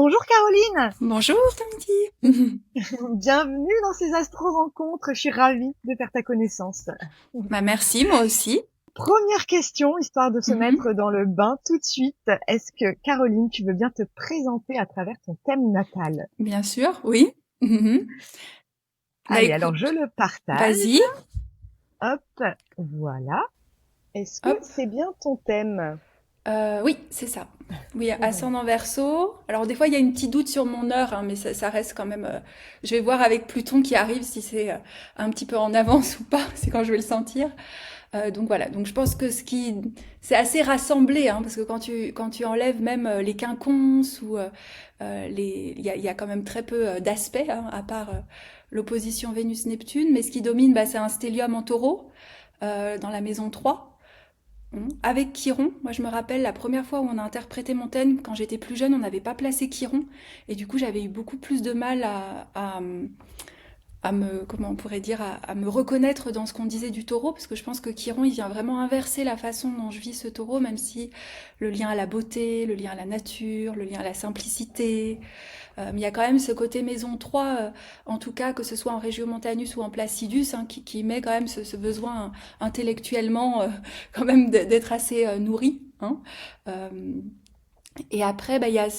Bonjour Caroline, Bonjour Tamiti. bienvenue dans ces astro-rencontres, je suis ravie de faire ta connaissance. Bah merci, moi aussi. Première question, histoire de se Mhm. mettre dans le bain tout de suite. Est-ce que Caroline, tu veux bien te présenter à travers ton thème natal? Bien sûr, oui. Mhm. Bah Allez, alors écoute, je le partage. vas-y. Hop, voilà. Est-ce que Hop. c'est bien ton thème? Oui, c'est ça. Oui, ascendant Verseau. Alors des fois, il y a une petite doute sur mon heure, hein, mais ça reste quand même. Je vais voir avec Pluton qui arrive si c'est un petit peu en avance ou pas. C'est quand je vais le sentir. Donc voilà. Donc je pense que c'est assez rassemblé, hein, parce que quand tu enlèves même les quinconces ou il y a quand même très peu d'aspects, hein, à part l'opposition Vénus-Neptune. Mais ce qui domine, bah, c'est un stellium en Taureau dans la maison 3. Avec Chiron, moi je me rappelle la première fois où on a interprété mon thème, quand j'étais plus jeune, on n'avait pas placé Chiron, et du coup j'avais eu beaucoup plus de mal à me, comment on pourrait dire, à me reconnaître dans ce qu'on disait du taureau, parce que je pense que Chiron, il vient vraiment inverser la façon dont je vis ce taureau, même si le lien à la beauté, le lien à la nature, le lien à la simplicité, il y a quand même ce côté maison 3, en tout cas, que ce soit en Regiomontanus ou en Placidus, hein, qui met quand même ce besoin intellectuellement quand même d'être assez nourri. Hein. Euh, et après, bah, il y a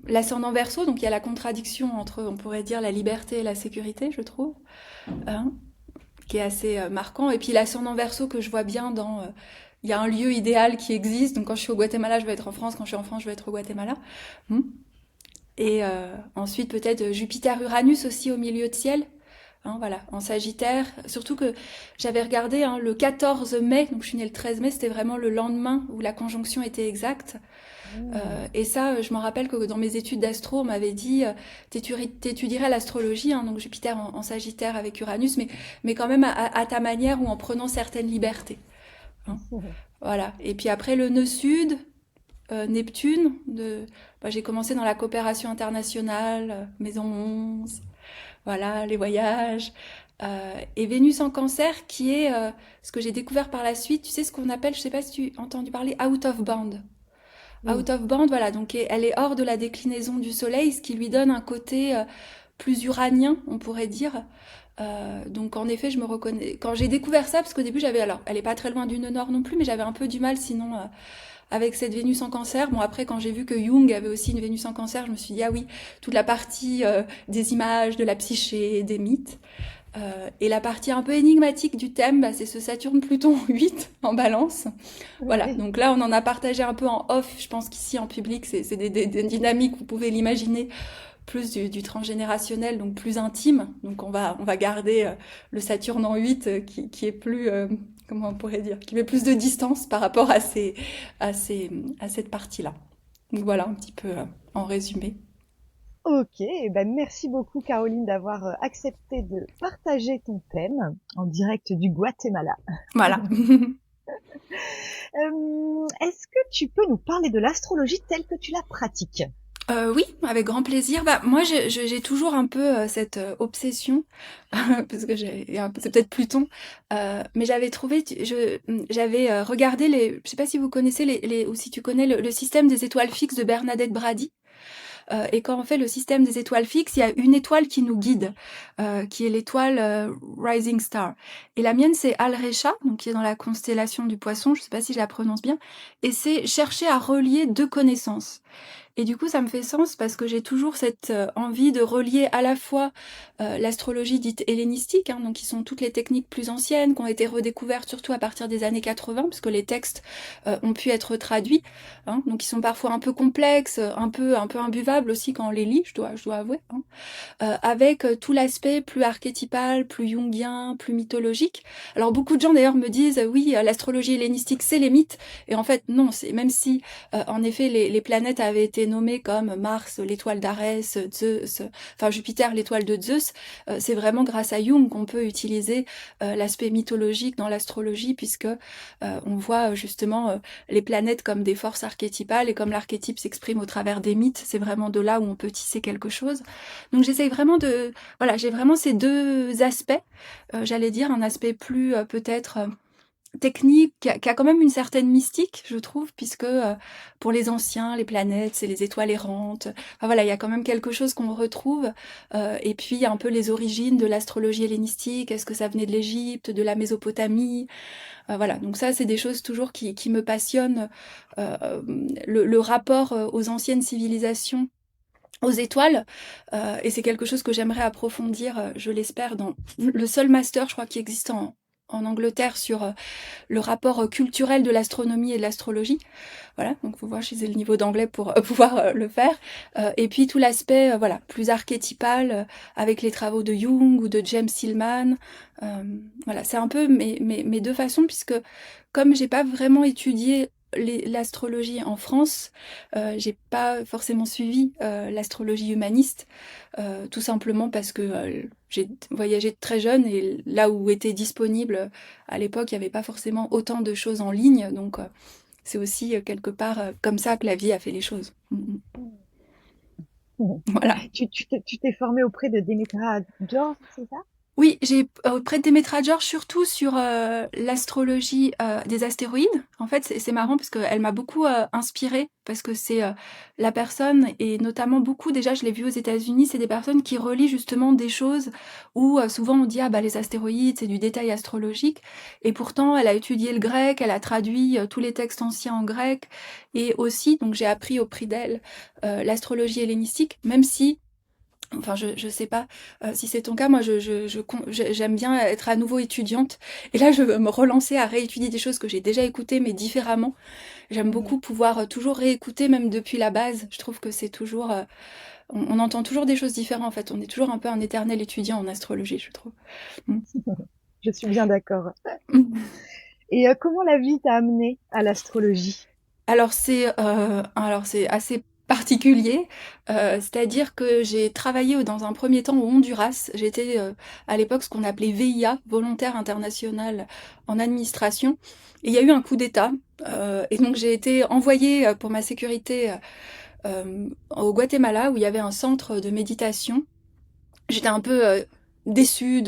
l'ascendant verso, donc il y a la contradiction entre, on pourrait dire, la liberté et la sécurité, je trouve, hein, qui est assez marquant. Et puis l'ascendant verso que je vois bien dans... il y a un lieu idéal qui existe, donc quand je suis au Guatemala, je vais être en France, quand je suis en France, je vais être au Guatemala. Et ensuite peut-être Jupiter-Uranus aussi au milieu de ciel, hein, voilà, en Sagittaire. Surtout que j'avais regardé, hein, le 14 mai, donc je suis née le 13 mai, c'était vraiment le lendemain où la conjonction était exacte. Et ça, je me rappelle que dans mes études d'astro, on m'avait dit, t'étudierais l'astrologie, hein, donc Jupiter en Sagittaire avec Uranus, mais quand même à ta manière ou en prenant certaines libertés. Hein. Voilà. Et puis après le nœud sud, Neptune, bah, j'ai commencé dans la coopération internationale, Maison 11, voilà, les voyages. Et Vénus en cancer, qui est ce que j'ai découvert par la suite, tu sais ce qu'on appelle, je sais pas si tu as entendu parler, out of band. Oui. Out of band, voilà, donc elle est hors de la déclinaison du Soleil, ce qui lui donne un côté plus uranien, on pourrait dire. Donc en effet, je me reconnais. Quand j'ai découvert ça, parce qu'au début j'avais, alors, elle est pas très loin du nœud nord non plus, mais j'avais un peu du mal sinon avec cette Vénus en cancer. Bon, après, quand j'ai vu que Jung avait aussi une Vénus en cancer, je me suis dit, ah oui, toute la partie des images, de la psyché, des mythes. Et la partie un peu énigmatique du thème, bah, c'est ce Saturne-Pluton 8 en balance. Voilà, Ouais. donc là, on en a partagé un peu en off. Je pense qu'ici, en public, c'est des dynamiques, vous pouvez l'imaginer, plus du transgénérationnel, donc plus intime. Donc on va garder le Saturne en 8 qui est plus, comment on pourrait dire, qui met plus de distance par rapport à, ces, à cette partie-là. Donc voilà un petit peu en résumé. Ok, eh ben merci beaucoup Caroline d'avoir accepté de partager ton thème en direct du Guatemala. Voilà. Est-ce que tu peux nous parler de l'astrologie telle que tu la pratiques? Oui, avec grand plaisir. Bah, moi, j'ai toujours un peu cette obsession, parce que c'est peut-être Pluton, mais j'avais trouvé, j'avais regardé je sais pas si vous connaissez ou si tu connais le système des étoiles fixes de Bernadette Brady. Et quand on fait le système des étoiles fixes, il y a une étoile qui nous guide, qui est l'étoile Rising Star. Et la mienne, c'est Alrecha, donc qui est dans la constellation du Poisson. Je ne sais pas si je la prononce bien. Et c'est chercher à relier deux connaissances. Et du coup, ça me fait sens parce que j'ai toujours cette envie de relier à la fois l'astrologie dite hellénistique, hein, donc qui sont toutes les techniques plus anciennes, qui ont été redécouvertes surtout à partir des années 80, puisque les textes ont pu être traduits, hein, donc ils sont parfois un peu complexes, un peu imbuvables aussi quand on les lit, je dois avouer, hein, avec tout l'aspect plus archétypal, plus jungien, plus mythologique. Alors beaucoup de gens d'ailleurs me disent oui, l'astrologie hellénistique c'est les mythes, et en fait non, c'est même si en effet les planètes avaient été nommées comme Mars, l'étoile d'Arès, Zeus, enfin Jupiter, l'étoile de Zeus, c'est vraiment grâce à Jung qu'on peut utiliser l'aspect mythologique dans l'astrologie, puisque on voit justement les planètes comme des forces archétypales, et comme l'archétype s'exprime au travers des mythes, c'est vraiment de là où on peut tisser quelque chose. Donc j'essaye vraiment voilà, j'ai vraiment ces deux aspects, j'allais dire un aspect plus peut-être technique qui a quand même une certaine mystique, je trouve, puisque pour les anciens, les planètes, c'est les étoiles errantes. Enfin voilà, il y a quand même quelque chose qu'on retrouve. Et puis il y a un peu les origines de l'astrologie hellénistique. Est-ce que ça venait de l'Égypte, de la Mésopotamie? Voilà, donc ça, c'est des choses toujours qui me passionnent. Euh, le rapport aux anciennes civilisations, aux étoiles, et c'est quelque chose que j'aimerais approfondir, je l'espère, dans le seul master, je crois, qui existe en Angleterre sur le rapport culturel de l'astronomie et de l'astrologie. Voilà, donc faut voir, j'ai le niveau d'anglais pour pouvoir le faire. Et puis tout l'aspect voilà, plus archétypal avec les travaux de Jung ou de James Hillman. Voilà, c'est un peu mes deux façons, puisque comme j'ai pas vraiment étudié l'astrologie en France, j'ai pas forcément suivi l'astrologie humaniste, tout simplement parce que j'ai voyagé très jeune et là où était disponible à l'époque, il n'y avait pas forcément autant de choses en ligne, donc c'est aussi quelque part comme ça que la vie a fait les choses. Voilà. Tu t'es formé auprès de Demetra George, c'est ça? Oui, j'ai auprès de Demetra George surtout sur l'astrologie des astéroïdes. En fait, c'est marrant parce qu'elle m'a beaucoup inspirée parce que c'est la personne et notamment beaucoup déjà je l'ai vu aux États-Unis, c'est des personnes qui relient justement des choses où souvent on dit ah bah les astéroïdes c'est du détail astrologique et pourtant elle a étudié le grec, elle a traduit tous les textes anciens en grec et aussi donc j'ai appris au prix d'elle l'astrologie hellénistique même si enfin, je sais pas si c'est ton cas. Moi, j'aime bien être à nouveau étudiante. Et là, je veux me relancer à réétudier des choses que j'ai déjà écoutées, mais différemment. J'aime beaucoup pouvoir toujours réécouter, même depuis la base. Je trouve que c'est toujours... on entend toujours des choses différentes, en fait. On est toujours un peu un éternel étudiant en astrologie, je trouve. Mm. Je suis bien d'accord. Mm. Et comment la vie t'a amené à l'astrologie? Alors c'est assez particulier, c'est-à-dire que j'ai travaillé dans un premier temps au Honduras. J'étais à l'époque ce qu'on appelait VIA, volontaire international en administration. Et il y a eu un coup d'État, et donc j'ai été envoyée pour ma sécurité au Guatemala où il y avait un centre de méditation. J'étais un peu déçue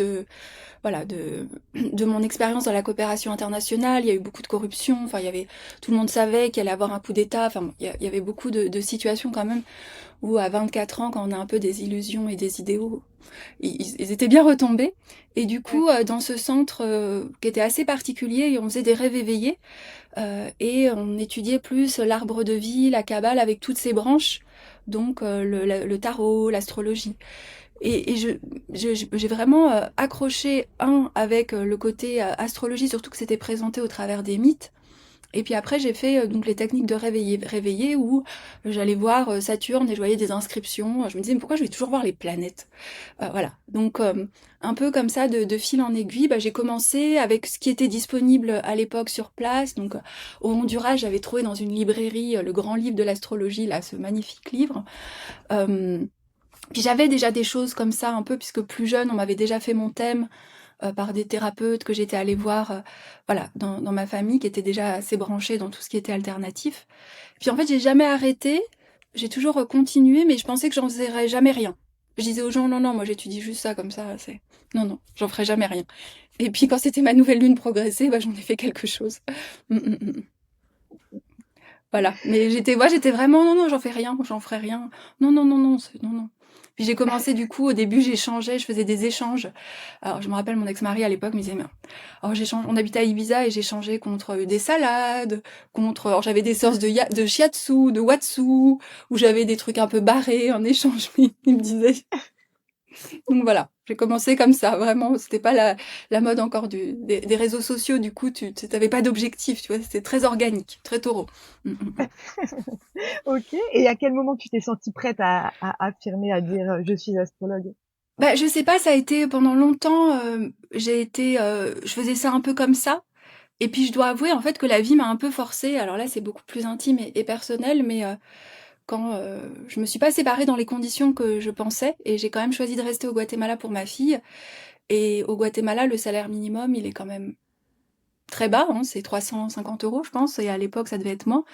voilà, de mon expérience dans la coopération internationale. Il y a eu beaucoup de corruption. Enfin, tout le monde savait qu'il allait avoir un coup d'État. Enfin, il y avait beaucoup de situations quand même où à 24 ans, quand on a un peu des illusions et des idéaux, ils étaient bien retombés. Et du coup, dans ce centre qui était assez particulier, on faisait des rêves éveillés et on étudiait plus l'arbre de vie, la Kabbale avec toutes ses branches, donc le tarot, l'astrologie. Et j'ai vraiment accroché, avec le côté astrologie, surtout que c'était présenté au travers des mythes. Et puis après, j'ai fait donc les techniques de réveiller où j'allais voir Saturne et je voyais des inscriptions. Je me disais, mais pourquoi je vais toujours voir les planètes? Voilà. Donc, un peu comme ça, de fil en aiguille, bah, j'ai commencé avec ce qui était disponible à l'époque sur place. Donc, au Honduras, j'avais trouvé dans une librairie le grand livre de l'astrologie, là, ce magnifique livre. Euh, Puis j'avais déjà des choses comme ça un peu, puisque plus jeune, on m'avait déjà fait mon thème par des thérapeutes que j'étais allée voir voilà, dans ma famille, qui était déjà assez branchée dans tout ce qui était alternatif. Puis en fait, j'ai jamais arrêté, j'ai toujours continué, mais je pensais que j'en ferais jamais rien. Je disais aux gens, non, non, moi j'étudie juste ça comme ça, c'est... Non, non, j'en ferai jamais rien. Et puis quand c'était ma nouvelle lune progressée, bah, j'en ai fait quelque chose. Voilà. Mais j'étais vraiment, non, non, j'en fais rien, j'en ferai rien. Non, non, non, non, non, non. Puis j'ai commencé du coup, au début j'échangeais, je faisais des échanges. Alors je me rappelle mon ex-mari à l'époque me disait, mais alors j'échange, on habitait à Ibiza et j'échangeais contre des salades, alors j'avais des sortes de shiatsu, de watsu, où j'avais des trucs un peu barrés en échange. Il me disait, donc voilà, j'ai commencé comme ça, vraiment, c'était pas la mode encore des réseaux sociaux, du coup, tu t'avais pas d'objectif, tu vois, c'était très organique, très taureau. Ok. Et à quel moment tu t'es sentie prête à affirmer, à dire je suis astrologue? Bah, je sais pas, ça a été pendant longtemps, je faisais ça un peu comme ça. Et puis je dois avouer en fait que la vie m'a un peu forcée. Alors là, c'est beaucoup plus intime et personnel, mais quand je me suis pas séparée dans les conditions que je pensais, et j'ai quand même choisi de rester au Guatemala pour ma fille. Et au Guatemala, le salaire minimum, il est quand même très bas, hein, c'est 350 € je pense, et à l'époque ça devait être moins.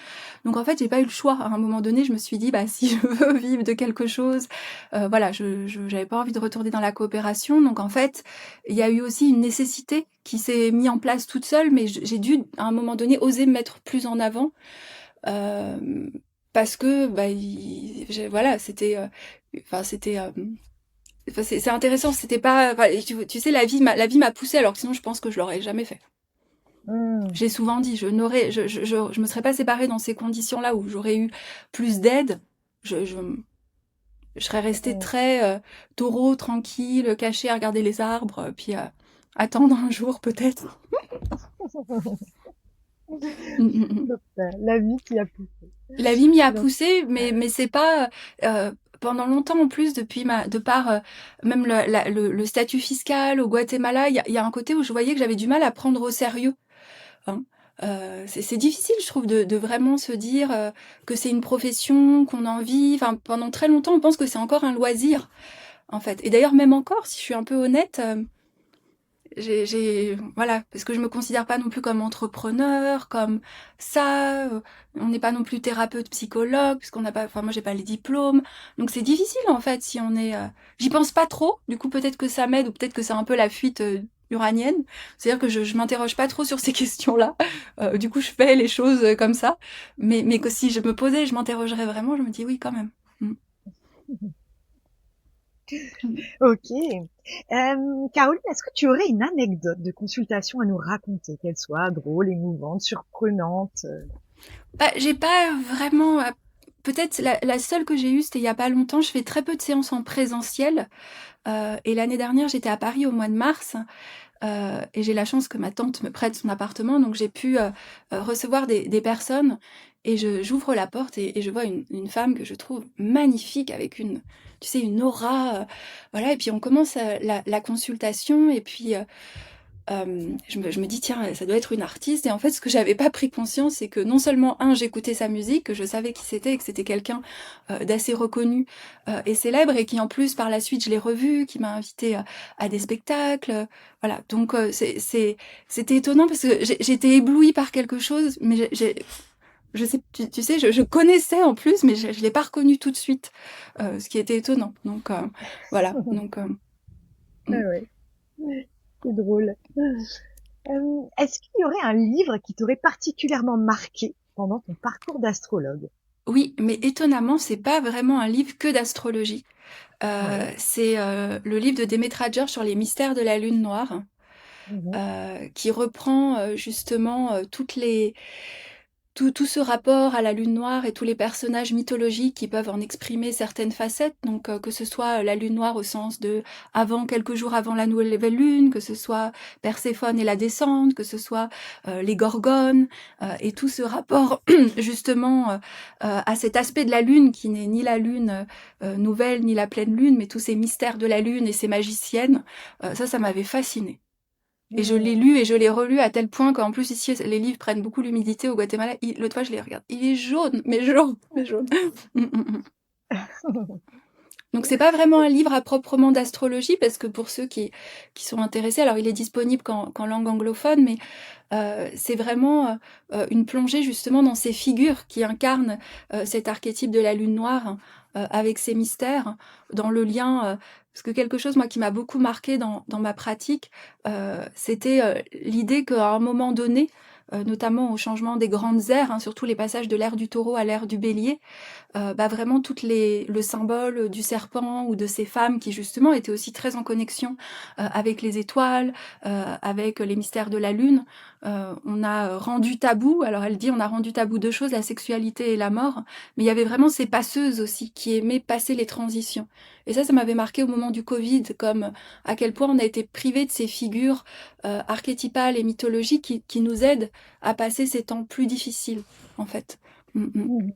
Donc en fait, j'ai pas eu le choix. À un moment donné, je me suis dit, bah si je veux vivre de quelque chose, voilà, j'avais pas envie de retourner dans la coopération. Donc en fait, il y a eu aussi une nécessité qui s'est mise en place toute seule, mais j'ai dû à un moment donné oser me mettre plus en avant, parce que bah voilà, c'est intéressant. C'était pas, enfin, tu sais, la vie m'a poussée, alors que sinon je pense que je l'aurais jamais fait. Mmh. J'ai souvent dit, je me serais pas séparée dans ces conditions-là où j'aurais eu plus d'aide. Je, je, je serais restée Mmh. très taureau, tranquille, cachée à regarder les arbres, puis attendre un jour peut-être. Mm, mm, mm. Donc, la vie qui a poussé. La vie m'y a Donc, poussée, mais c'est pas pendant longtemps en plus, de par même le statut fiscal au Guatemala, il y a un côté où je voyais que j'avais du mal à prendre au sérieux. Hein. C'est difficile, je trouve, de vraiment se dire que c'est une profession, qu'on en vit. Enfin, pendant très longtemps, on pense que c'est encore un loisir, en fait. Et d'ailleurs, même encore, si je suis un peu honnête, voilà, parce que je me considère pas non plus comme entrepreneur, comme ça. On n'est pas non plus thérapeute, psychologue, puisqu'on n'a pas, enfin, moi, j'ai pas les diplômes. Donc, c'est difficile, en fait, si on est, j'y pense pas trop. Du coup, peut-être que ça m'aide, ou peut-être que c'est un peu la fuite, uranienne. C'est-à-dire que je m'interroge pas trop sur ces questions-là. Du coup, je fais les choses comme ça. Mais que si je me posais, je m'interrogerais vraiment, je me dis oui, quand même. Mm. Mm. ok. Caroline, est-ce que tu aurais une anecdote de consultation à nous raconter, qu'elle soit drôle, émouvante, surprenante? Bah, j'ai pas vraiment. Peut-être la seule que j'ai eue, c'était il y a pas longtemps. Je fais très peu de séances en présentiel. Et l'année dernière, j'étais à Paris au mois de mars. Et j'ai la chance que ma tante me prête son appartement. Donc j'ai pu recevoir des personnes. Et j'ouvre la porte et je vois une femme que je trouve magnifique avec tu sais, une aura. Voilà. Et puis on commence la consultation. Et puis je me dis, tiens, ça doit être une artiste. Et en fait, ce que j'avais pas pris conscience, c'est que non seulement, j'écoutais sa musique, que je savais qui c'était, et que c'était quelqu'un d'assez reconnu et célèbre, et qui en plus, par la suite, je l'ai revu, qui m'a invité à des spectacles. Voilà, donc c'était étonnant parce que j'étais éblouie par quelque chose, mais je sais, tu sais, je connaissais en plus, mais je l'ai pas reconnu tout de suite, ce qui était étonnant. Donc voilà, donc Ah mm. ouais, c'est drôle. Est-ce qu'il y aurait un livre qui t'aurait particulièrement marqué pendant ton parcours d'astrologue? Oui, mais étonnamment, c'est pas vraiment un livre que d'astrologie. Oui. C'est le livre de Demetra George sur les mystères de la Lune noire, Mhm. qui reprend justement tout ce rapport à la lune noire et tous les personnages mythologiques qui peuvent en exprimer certaines facettes. Donc que ce soit la lune noire au sens de quelques jours avant la nouvelle lune, que ce soit Perséphone et la descente, que ce soit les Gorgones, et tout ce rapport justement à cet aspect de la lune qui n'est ni la lune nouvelle ni la pleine lune, mais tous ces mystères de la lune et ces magiciennes. Ça m'avait fascinée. Et je l'ai Mhm. lu et je l'ai relu à tel point qu'en plus ici les livres prennent beaucoup l'humidité au Guatemala. L'autre fois je les regarde, il est jaune, mais jaune, mais jaune. Mm, mm, mm. Donc c'est pas vraiment un livre à proprement d'astrologie parce que pour ceux qui sont intéressés, alors il est disponible qu'en langue anglophone, mais c'est vraiment une plongée justement dans ces figures qui incarnent cet archétype de la lune noire, avec ses mystères, dans le lien. Parce que quelque chose, moi, qui m'a beaucoup marqué dans ma pratique, c'était l'idée qu'à un moment donné, notamment au changement des grandes ères, surtout les passages de l'ère du taureau à l'ère du bélier, vraiment le symbole du serpent ou de ces femmes qui justement étaient aussi très en connexion avec les étoiles, avec les mystères de la lune. On a rendu tabou, alors elle dit on a rendu tabou deux choses, la sexualité et la mort, mais il y avait vraiment ces passeuses aussi qui aimaient passer les transitions. Et ça m'avait marqué au moment du Covid, comme à quel point on a été privé de ces figures archétypales et mythologiques qui nous aident à passer ces temps plus difficiles, en fait. Mm, mm. Mhm.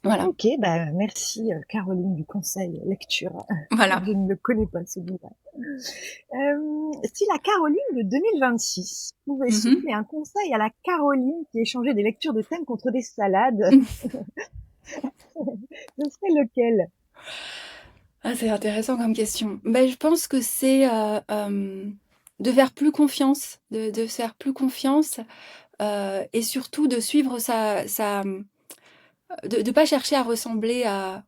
Voilà. Ok, bah merci Caroline du conseil lecture. Voilà. Je ne le connais pas celui-là. Si la Caroline de 2026 pouvait Mhm. souffler un conseil à la Caroline qui échangeait des lectures de thèmes contre des salades, ce serait lequel? Ah, c'est intéressant comme question. Ben, je pense que c'est de faire plus confiance, de faire plus confiance, et surtout de suivre de pas chercher à ressembler à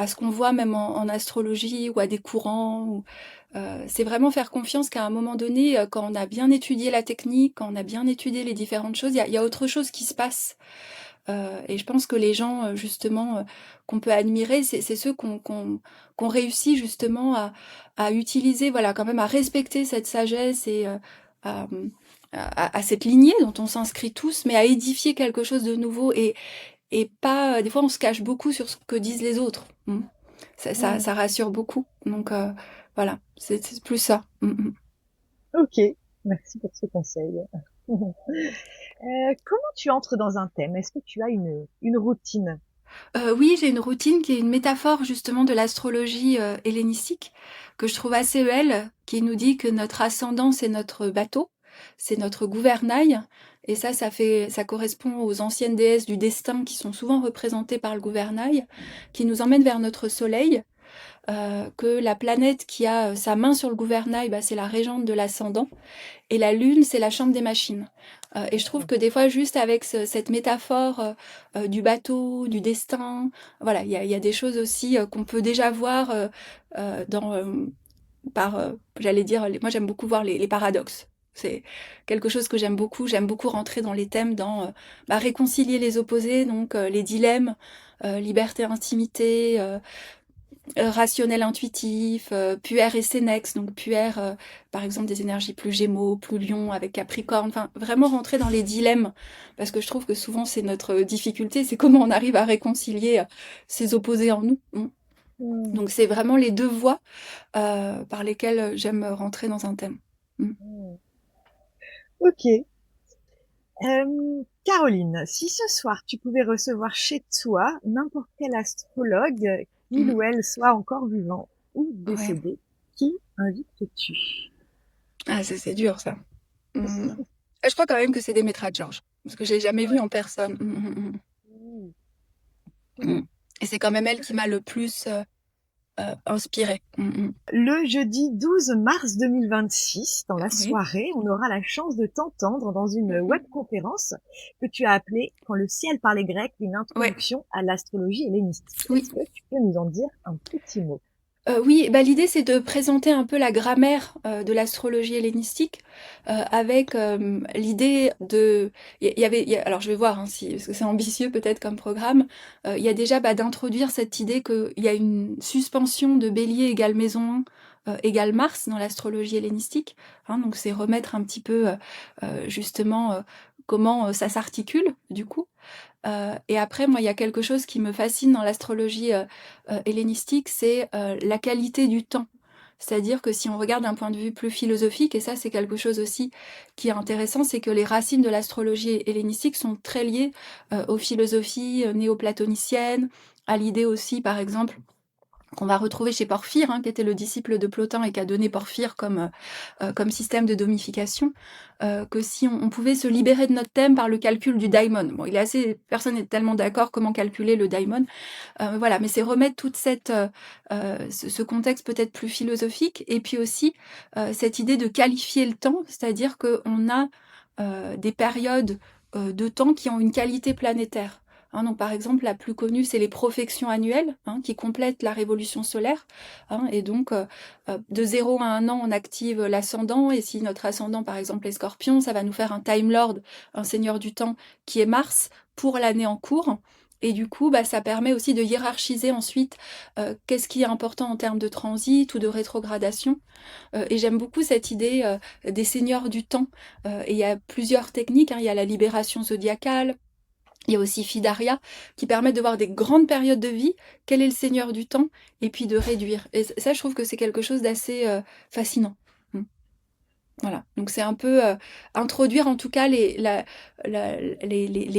ce qu'on voit même en astrologie ou à des courants. C'est vraiment faire confiance qu'à un moment donné, quand on a bien étudié la technique, quand on a bien étudié les différentes choses, il y a autre chose qui se passe. Et je pense que les gens, justement, qu'on peut admirer, c'est ceux qu'on réussit justement à utiliser, voilà, quand même à respecter cette sagesse et à, à cette lignée dont on s'inscrit tous, mais à édifier quelque chose de nouveau et pas. Des fois, on se cache beaucoup sur ce que disent les autres. Hmm. Ça rassure beaucoup. Donc voilà, c'est plus ça. Ok, merci pour ce conseil. Comment tu entres dans un thème? Est-ce que tu as une routine? Oui, j'ai une routine qui est une métaphore justement de l'astrologie hellénistique que je trouve assez belle, qui nous dit que notre ascendant c'est notre bateau, c'est notre gouvernail, et ça correspond aux anciennes déesses du destin qui sont souvent représentées par le gouvernail, qui nous emmène vers notre soleil, que la planète qui a sa main sur le gouvernail, bah, c'est la régente de l'ascendant, et la lune, c'est la chambre des machines. Et je trouve que des fois, juste avec cette métaphore du bateau, du destin, voilà, il y a des choses aussi qu'on peut déjà voir dans, j'allais dire, moi j'aime beaucoup voir les paradoxes. C'est quelque chose que j'aime beaucoup. J'aime beaucoup rentrer dans les thèmes, dans réconcilier les opposés, donc les dilemmes, liberté, intimité, rationnel intuitif, Puer et Sénex, donc Puer, par exemple, des énergies plus Gémeaux, plus Lion avec Capricorne, enfin vraiment rentrer dans les dilemmes, parce que je trouve que souvent c'est notre difficulté, c'est comment on arrive à réconcilier ces opposés en nous. Hmm. Donc c'est vraiment les deux voies par lesquelles j'aime rentrer dans un thème. Mm. Hmm. Ok. Caroline, si ce soir tu pouvais recevoir chez toi n'importe quel astrologue, qu'il Mm. ou elle soit encore vivant ou Ouais. décédé, qui invites-tu? Ah, c'est dur ça. Mm. Je crois quand même que c'est Démétra George, parce que je l'ai jamais vu Ouais. en personne. Hmm. Mm. Et c'est quand même elle qui m'a le plus inspirée. Le jeudi 12 mars 2026, dans la Oui. soirée, on aura la chance de t'entendre dans une Mhm. webconférence que tu as appelée Quand le ciel parlait grec, une Ouais, introduction à l'astrologie hellénistique. oui. Est-ce que tu peux nous en dire un petit mot? Oui, bah, l'idée c'est de présenter un peu la grammaire de l'astrologie hellénistique avec l'idée de... alors je vais voir hein, si, parce que c'est ambitieux peut-être comme programme, il y a déjà d'introduire cette idée qu'il y a une suspension de Bélier égale maison 1 égale Mars dans l'astrologie hellénistique. Hein, donc c'est remettre un petit peu justement comment ça s'articule du coup. Et après, moi, il y a quelque chose qui me fascine dans l'astrologie hellénistique, c'est la qualité du temps. C'est-à-dire que si on regarde d'un point de vue plus philosophique, et ça c'est quelque chose aussi qui est intéressant, c'est que les racines de l'astrologie hellénistique sont très liées aux philosophies néoplatoniciennes, à l'idée aussi, par exemple, qu'on va retrouver chez Porphyre, hein, qui était le disciple de Plotin et qui a donné Porphyre comme système de domification, que si on pouvait se libérer de notre thème par le calcul du daimon. Bon, personne n'est tellement d'accord comment calculer le daimon, voilà, mais c'est remettre toute ce contexte peut-être plus philosophique, et puis aussi cette idée de qualifier le temps, c'est-à-dire qu'on a des périodes de temps qui ont une qualité planétaire. Hein, donc par exemple, la plus connue, c'est les profections annuelles hein, qui complètent la révolution solaire. Hein, et donc, de 0 à 1 an, on active l'ascendant. Et si notre ascendant, par exemple, est Scorpion, ça va nous faire un Time Lord, un seigneur du temps, qui est Mars pour l'année en cours. Et du coup, ça permet aussi de hiérarchiser ensuite qu'est-ce qui est important en termes de transit ou de rétrogradation. Et j'aime beaucoup cette idée des seigneurs du temps. Et il y a plusieurs techniques. Hein. Il y a la libération zodiacale. Il y a aussi Fidaria qui permet de voir des grandes périodes de vie, quel est le seigneur du temps, et puis de réduire. Et ça, je trouve que c'est quelque chose d'assez fascinant. Mm. Voilà. Donc c'est un peu introduire en tout cas les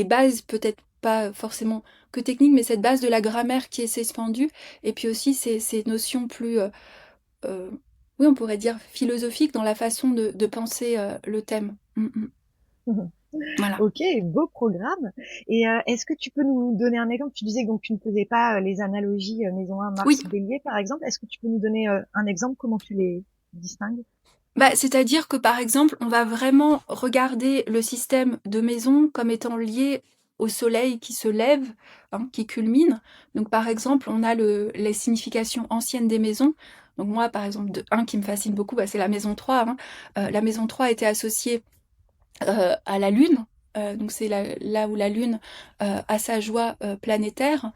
bases, peut-être pas forcément que techniques, mais cette base de la grammaire qui est suspendue, et puis aussi ces notions plus, euh, oui, on pourrait dire philosophiques dans la façon de penser le thème. Voilà. Ok, beau programme. Et est-ce que tu peux nous donner un exemple? Tu disais donc tu ne faisais pas les analogies maison 1, Oui, Mars, Bélier, par exemple. Est-ce que tu peux nous donner un exemple, comment tu les distingues? Bah, c'est-à-dire que par exemple, on va vraiment regarder le système de maison comme étant lié au soleil qui se lève, hein, qui culmine. Donc par exemple, on a les significations anciennes des maisons. Donc moi, par exemple, un qui me fascine beaucoup, bah, c'est la maison 3. Hein. La maison 3 était associée à la Lune. Donc c'est là où la Lune a sa joie planétaire.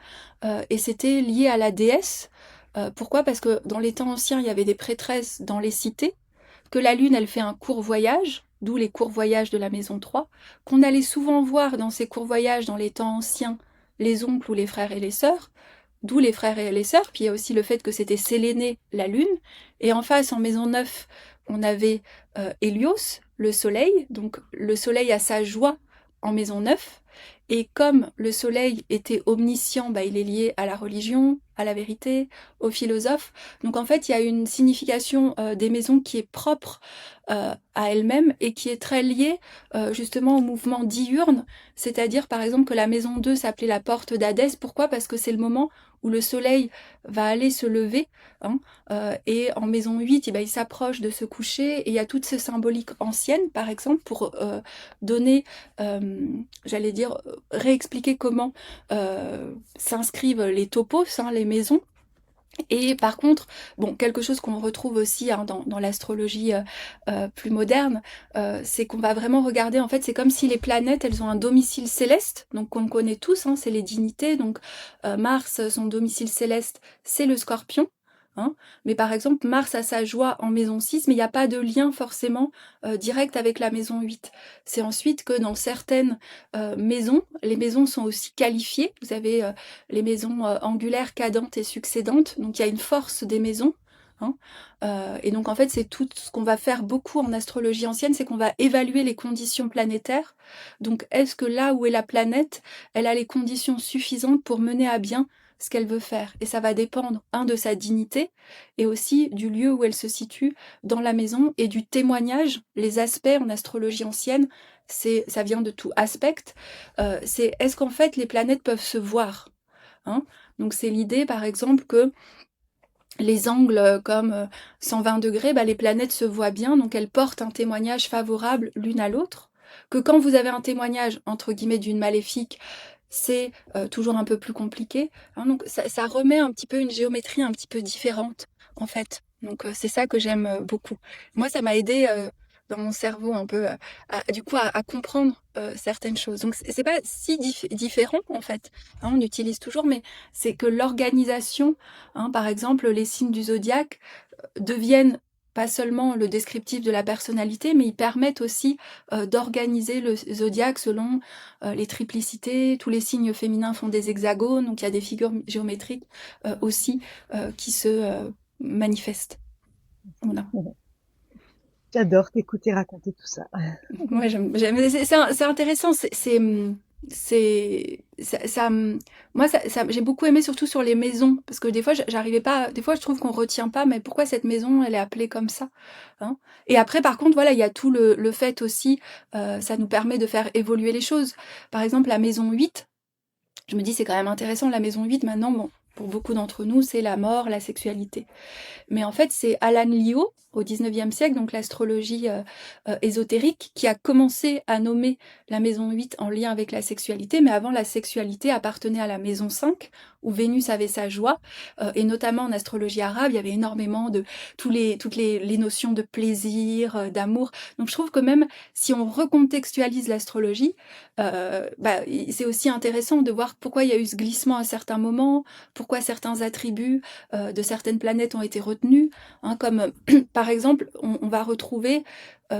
Et c'était lié à la déesse. Pourquoi? Parce que dans les temps anciens, il y avait des prêtresses dans les cités, que la Lune, elle fait un court voyage, d'où les courts voyages de la maison 3, qu'on allait souvent voir dans ces courts voyages dans les temps anciens, les oncles ou les frères et les sœurs, d'où les frères et les sœurs, puis il y a aussi le fait que c'était Séléné, la Lune, et en face, en maison 9, on avait Hélios, le Soleil, donc le Soleil a sa joie en maison 9, et comme le Soleil était omniscient, bah, il est lié à la religion, à la vérité, aux philosophes. Donc en fait, il y a une signification des maisons qui est propre à elle-même et qui est très liée justement au mouvement diurne, c'est-à-dire par exemple que la maison 2 s'appelait la porte d'Hadès. Pourquoi? Parce que c'est le moment où le soleil va aller se lever, hein, et en maison 8, eh ben, il s'approche de se coucher, et il y a toutes ces symboliques anciennes, par exemple, pour donner, j'allais dire, réexpliquer comment s'inscrivent les topos, hein, les maisons. Et par contre, bon, quelque chose qu'on retrouve aussi hein, dans l'astrologie plus moderne, c'est qu'on va vraiment regarder, en fait, c'est comme si les planètes, elles ont un domicile céleste, donc qu'on connaît tous, hein, c'est les dignités. Donc Mars, son domicile céleste, c'est le Scorpion. Hein. Mais par exemple, Mars a sa joie en maison 6, mais il n'y a pas de lien forcément direct avec la maison 8. C'est ensuite que dans certaines maisons, les maisons sont aussi qualifiées. Vous avez les maisons angulaires, cadentes et succédentes. Donc il y a une force des maisons. Hein. Et donc en fait, c'est tout ce qu'on va faire beaucoup en astrologie ancienne, c'est qu'on va évaluer les conditions planétaires. Donc est-ce que là où est la planète, elle a les conditions suffisantes pour mener à bien ce qu'elle veut faire? Et ça va dépendre, un, de sa dignité, et aussi du lieu où elle se situe dans la maison, et du témoignage. Les aspects en astrologie ancienne, ça vient de tout aspect. C'est est-ce qu'en fait les planètes peuvent se voir, hein. Donc c'est l'idée par exemple que les angles comme 120 degrés, bah, les planètes se voient bien, donc elles portent un témoignage favorable l'une à l'autre. Que quand vous avez un témoignage entre guillemets d'une maléfique, c'est toujours un peu plus compliqué. Hein, donc ça remet un petit peu une géométrie un petit peu différente en fait. Donc c'est ça que j'aime beaucoup. Moi, ça m'a aidé dans mon cerveau un peu du coup à comprendre certaines choses. Donc c'est pas si différent en fait. Hein, on utilise toujours, mais c'est que l'organisation, hein, par exemple, les signes du zodiaque deviennent pas seulement le descriptif de la personnalité, mais ils permettent aussi d'organiser le zodiaque selon les triplicités. Tous les signes féminins font des hexagones, donc il y a des figures géométriques aussi qui se manifestent. Voilà. J'adore t'écouter raconter tout ça. Ouais, c'est intéressant. Moi, j'ai beaucoup aimé surtout sur les maisons, parce que des fois, j'arrivais pas. Des fois, je trouve qu'on retient pas, mais pourquoi cette maison, elle est appelée comme ça, hein. Et après, par contre, voilà, il y a tout le fait aussi, ça nous permet de faire évoluer les choses. Par exemple, la maison 8, je me dis, c'est quand même intéressant, la maison 8, maintenant, bon, pour beaucoup d'entre nous, c'est la mort, la sexualité. Mais en fait, c'est Alan Leo, au 19e siècle, donc l'astrologie ésotérique, qui a commencé à nommer la maison 8 en lien avec la sexualité. Mais avant, la sexualité appartenait à la maison 5, où Vénus avait sa joie. Et notamment en astrologie arabe, il y avait énormément de toutes les notions de plaisir, d'amour. Donc je trouve que même si on recontextualise l'astrologie, bah, c'est aussi intéressant de voir pourquoi il y a eu ce glissement à certains moments, pourquoi certains attributs de certaines planètes ont été retenus, hein, comme par exemple, on va retrouver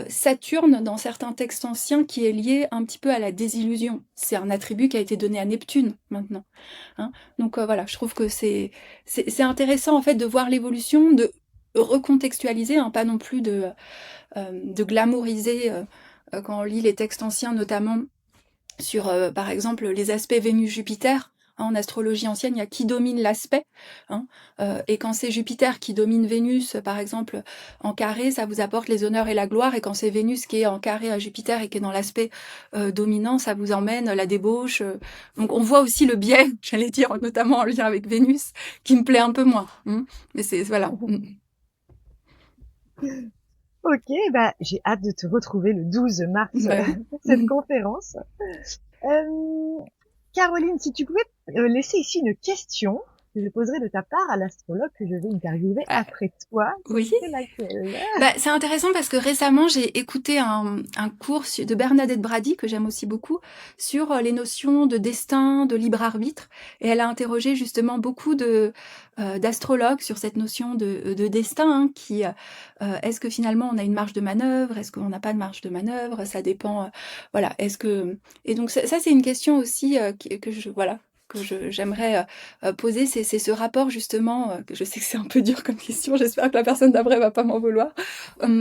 Saturne dans certains textes anciens qui est lié un petit peu à la désillusion. C'est un attribut qui a été donné à Neptune maintenant. Hein. Donc voilà, je trouve que c'est intéressant en fait de voir l'évolution, de recontextualiser, hein, pas non plus de glamouriser quand on lit les textes anciens, notamment sur, par exemple, les aspects Vénus-Jupiter. Hein, en astrologie ancienne, il y a qui domine l'aspect. Hein, et quand c'est Jupiter qui domine Vénus, par exemple, en carré, ça vous apporte les honneurs et la gloire. Et quand c'est Vénus qui est en carré à Jupiter et qui est dans l'aspect dominant, ça vous emmène la débauche. Donc on voit aussi le biais, j'allais dire, notamment en lien avec Vénus, qui me plaît un peu moins. Mais c'est voilà. Ok, bah, j'ai hâte de te retrouver le 12 mars Bah oui. pour cette conférence. Euh, Caroline, si tu pouvais laisser ici une question que je poserai de ta part à l'astrologue que je vais interviewer Ah, après toi, ce oui. serait laquelle? Bah, c'est intéressant parce que récemment, j'ai écouté un cours de Bernadette Brady, que j'aime aussi beaucoup, sur les notions de destin, de libre arbitre. Et elle a interrogé justement beaucoup d'astrologues sur cette notion de destin, hein, est-ce que finalement on a une marge de manœuvre, est-ce qu'on n'a pas de marge de manœuvre, ça dépend, voilà, et donc ça c'est une question aussi voilà, j'aimerais poser, c'est ce rapport justement, que je sais que c'est un peu dur comme question, j'espère que la personne d'après va pas m'en vouloir,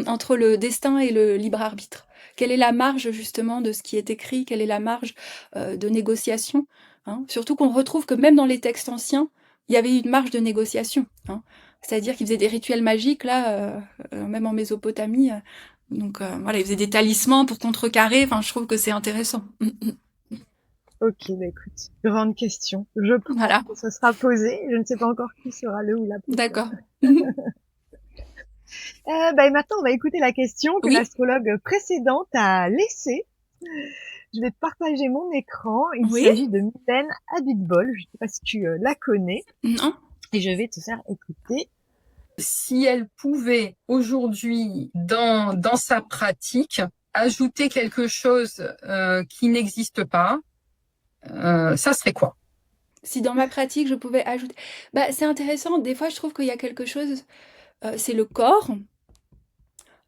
entre le destin et le libre arbitre. Quelle est la marge justement de ce qui est écrit? Quelle est la marge de négociation, hein? Surtout qu'on retrouve que même dans les textes anciens, il y avait une marge de négociation, hein. C'est-à-dire qu'ils faisaient des rituels magiques, là, même en Mésopotamie. Donc voilà, ils faisaient des talismans pour contrecarrer. Enfin, je trouve que c'est intéressant. Ok, bah écoute, grande question. Je prends, Voilà, ce sera posé. Je ne sais pas encore qui sera le ou la prochaine. d'accord. Bah, et maintenant, on va écouter la question que Oui, l'astrologue précédente a laissée. Je vais te partager mon écran. Il oui, s'agit de Mylène Abitbol. Je ne sais pas si tu la connais. non. Et je vais te faire écouter. Si elle pouvait aujourd'hui, dans sa pratique, ajouter quelque chose qui n'existe pas, ça serait quoi? Si dans ma pratique, je pouvais ajouter... Bah, c'est intéressant, des fois je trouve qu'il y a quelque chose, c'est le corps,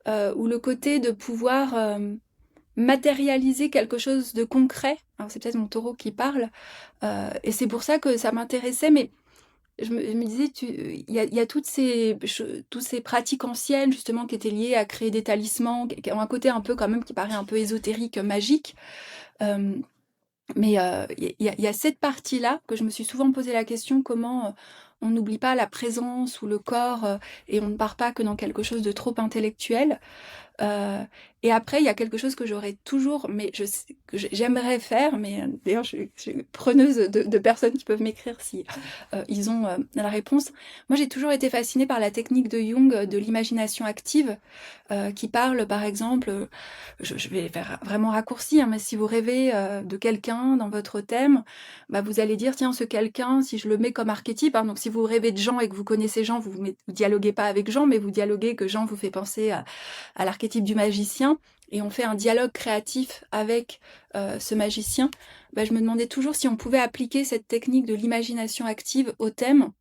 ou le côté de pouvoir matérialiser quelque chose de concret. Alors c'est peut-être mon taureau qui parle, et c'est pour ça que ça m'intéressait, mais je me disais, il y a toutes ces pratiques anciennes, justement, qui étaient liées à créer des talismans, qui ont un côté un peu, quand même, qui paraît un peu ésotérique, magique. Euh, mais il y a cette partie-là que je me suis souvent posé la question, comment on n'oublie pas la présence ou le corps, et on ne part pas que dans quelque chose de trop intellectuel. Euh, et après, il y a quelque chose que j'aurais toujours, mais que j'aimerais faire, mais d'ailleurs, je suis preneuse de personnes qui peuvent m'écrire si ils ont la réponse. Moi, j'ai toujours été fascinée par la technique de Jung de l'imagination active, qui parle, par exemple, je vais faire vraiment raccourci, hein, mais si vous rêvez de quelqu'un dans votre thème, bah, vous allez dire, tiens, ce quelqu'un, si je le mets comme archétype, hein, donc si vous rêvez de Jean et que vous connaissez Jean, vous dialoguez pas avec Jean, mais vous dialoguez que Jean vous fait penser à l'archétype du magicien, et on fait un dialogue créatif avec ce magicien, bah, je me demandais toujours si on pouvait appliquer cette technique de l'imagination active au thème.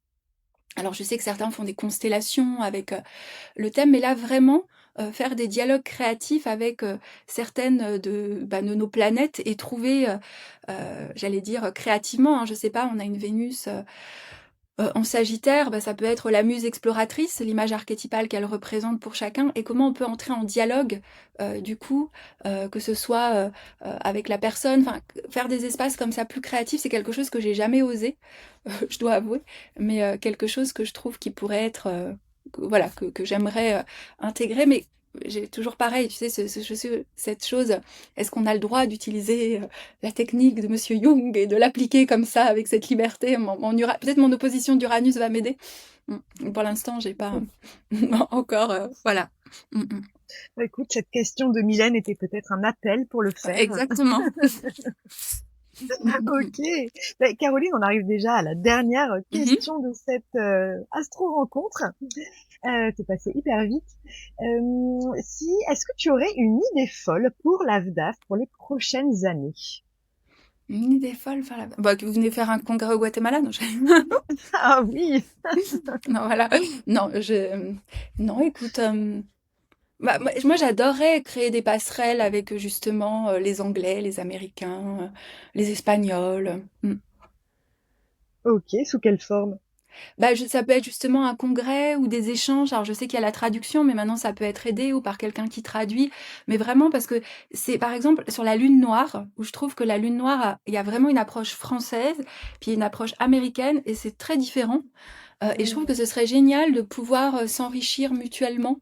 Alors je sais que certains font des constellations avec le thème, mais là vraiment faire des dialogues créatifs avec certaines de nos planètes et trouver, j'allais dire créativement, hein, je sais pas, on a une Vénus en Sagittaire, bah, ça peut être la muse exploratrice, l'image archétypale qu'elle représente pour chacun, et comment on peut entrer en dialogue, du coup, que ce soit avec la personne, enfin, faire des espaces comme ça plus créatifs, c'est quelque chose que j'ai jamais osé, je dois avouer, mais quelque chose que je trouve qui pourrait être, voilà, que j'aimerais intégrer, mais j'ai toujours pareil, tu sais, cette chose, est-ce qu'on a le droit d'utiliser la technique de Monsieur Jung et de l'appliquer comme ça avec cette liberté? Peut-être mon opposition d'Uranus va m'aider. Pour l'instant, j'ai pas encore, voilà. Mm. Bah, écoute, cette question de Mylène était peut-être un appel pour le faire. Exactement. Ok. Bah, Caroline, on arrive déjà à la dernière Mhm. question de cette astro-rencontre. C'est passé hyper vite. Est-ce que tu aurais une idée folle pour l'AVDAF pour les prochaines années? Une idée folle, bah, que vous venez faire un congrès au Guatemala, non, Ah oui. non, voilà. Non, non, écoute, bah, moi, j'adorerais créer des passerelles avec justement les Anglais, les Américains, les Espagnols. Ok. Sous quelle forme? Bah, ça peut être justement un congrès ou des échanges. Alors, je sais qu'il y a la traduction, mais maintenant, ça peut être aidé ou par quelqu'un qui traduit. Mais vraiment, parce que c'est, par exemple, sur la Lune noire, où je trouve que la Lune noire, il y a vraiment une approche française, puis une approche américaine, et c'est très différent. Et je trouve que ce serait génial de pouvoir s'enrichir mutuellement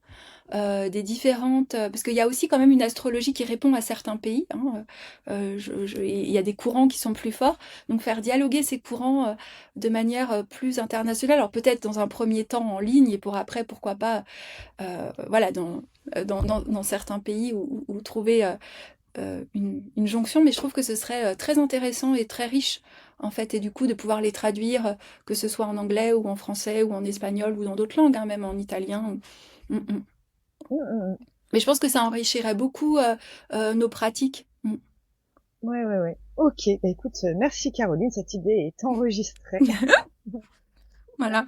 des différentes... parce qu'il y a aussi quand même une astrologie qui répond à certains pays, hein. Il y a des courants qui sont plus forts. Donc faire dialoguer ces courants de manière plus internationale. Alors peut-être dans un premier temps en ligne et pour après, pourquoi pas, voilà, dans certains pays ou trouver une jonction, mais je trouve que ce serait très intéressant et très riche, en fait, et du coup, de pouvoir les traduire, que ce soit en anglais ou en français ou en espagnol ou dans d'autres langues, hein, même en italien. Mm, mm. Mmh, mmh, mmh. Mais je pense que ça enrichirait beaucoup nos pratiques. Mm. Ouais, ouais, ouais. Ok, bah écoute, merci Caroline, cette idée est enregistrée. Voilà.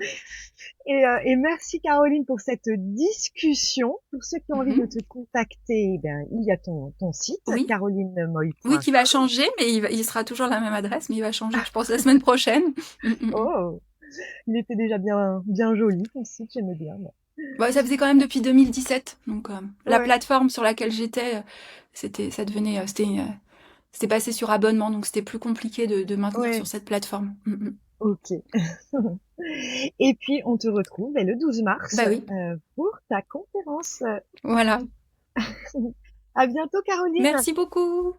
Et merci Caroline pour cette discussion. Pour ceux qui ont envie de Mhm. te contacter, ben, il y a ton site, Oui. Oui, qui va carolinemoy.com. changer, mais il sera toujours la même adresse, mais il va changer, je pense, la semaine prochaine. Mm, mm, mm. Oh, il était déjà bien joli, ton site, j'aime bien. Bon, ça faisait quand même depuis 2017, donc la Ouais, plateforme sur laquelle j'étais, c'était passé sur abonnement, donc c'était plus compliqué de maintenir sur ouais, cette plateforme. Mm, mm. ok. Et puis, on te retrouve ben, le 12 mars Bah oui, pour ta conférence. voilà. À bientôt, Caroline. Merci beaucoup.